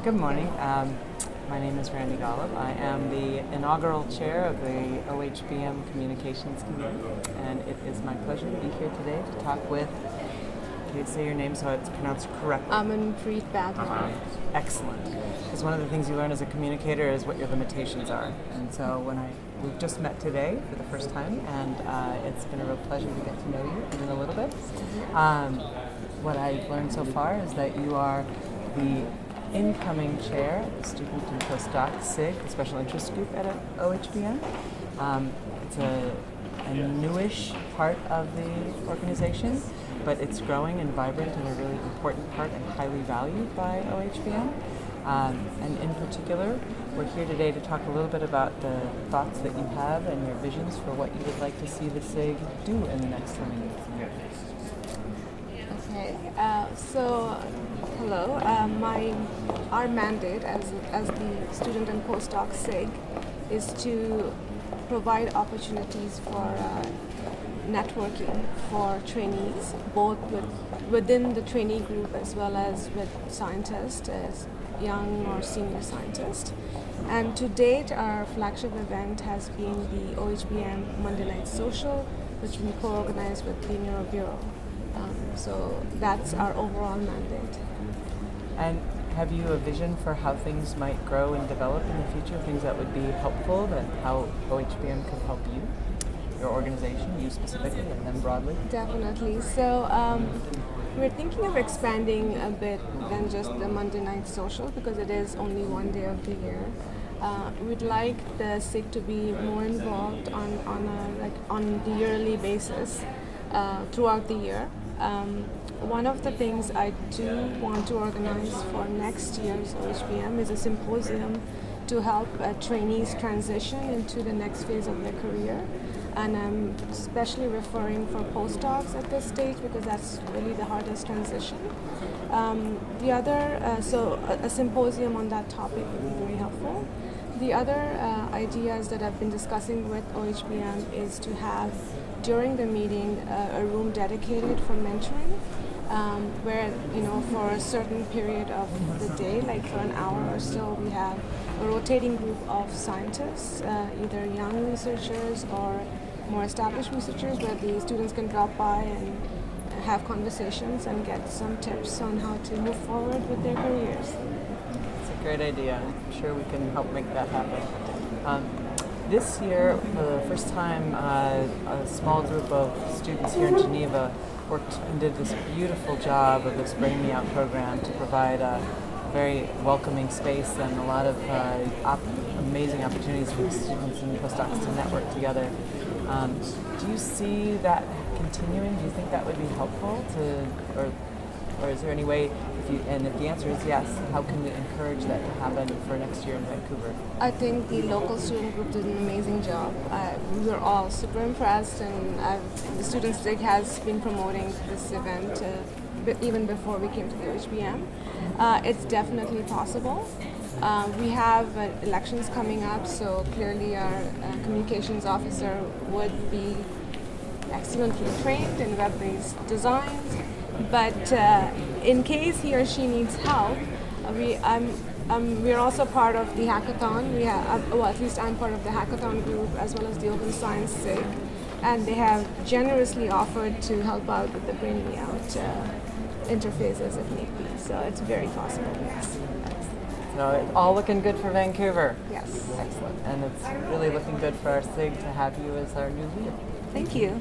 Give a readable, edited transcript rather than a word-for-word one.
Good morning. My name is Randy Gollub. I am the inaugural chair of the OHBM Communications Committee, and it is my pleasure to be here today to talk with, can you say your name so it's pronounced correctly? Amanpreet Badhwar. Excellent. Because one of the things you learn as a communicator is what your limitations are. And so we've just met today for the first time, and it's been a real pleasure to get to know you even a little bit. What I've learned so far is that you are the incoming chair of the Student and Postdoc SIG, the Special Interest Group at OHBM. It's a newish part of the organization, but it's growing and vibrant and a really important part and highly valued by OHBM. And in particular, we're here today to talk a little bit about the thoughts that you have and your visions for what you would like to see the SIG do in the next 20 years. Okay, hello. Our mandate as the Student and Postdoc SIG is to provide opportunities for networking for trainees, both within the trainee group as well as with scientists, as young or senior scientists. And to date, our flagship event has been the OHBM Monday Night Social, which we co-organize with the Neuro Bureau. So that's our overall mandate. And have you a vision for how things might grow and develop in the future, things that would be helpful, that how OHBM could help you, your organization, you specifically, and then broadly? Definitely. So we're thinking of expanding a bit than just the Monday Night Social, because it is only one day of the year. We'd like the SIG to be more involved on the yearly basis throughout the year. One of the things I do want to organize for next year's OHBM is a symposium to help trainees transition into the next phase of their career. And I'm especially referring for postdocs at this stage, because that's really the hardest transition. A symposium on that topic would be very helpful. The other ideas that I've been discussing with OHBM is to have during the meeting a room dedicated for mentoring, where for a certain period of the day, like for an hour or so, we have a rotating group of scientists, either young researchers or more established researchers, where the students can drop by and have conversations and get some tips on how to move forward with their careers. It's a great idea. I'm sure we can help make that happen. This year, for the first time, a small group of students here in Geneva worked and did this beautiful job of this Bring Me Out program to provide a very welcoming space and a lot of amazing opportunities for students and postdocs to network together. Do you see that continuing? Do you think that would be helpful or is there any way, if the answer is yes, how can we encourage that to happen for next year in Vancouver? I think the local student group did an amazing job. We were all super impressed, and the Student SIG has been promoting this event even before we came to the OHBM. It's definitely possible. We have elections coming up, so clearly our communications officer would be excellently trained in web-based designs. But in case he or she needs help, we're also part of the hackathon. At least I'm part of the hackathon group as well as the Open Science SIG, and they have generously offered to help out with the Bring Me Out interfaces if need be. So it's very possible, yes. So it's all looking good for Vancouver. Yes. Excellent. And it's really looking good for our SIG to have you as our new leader. Thank you.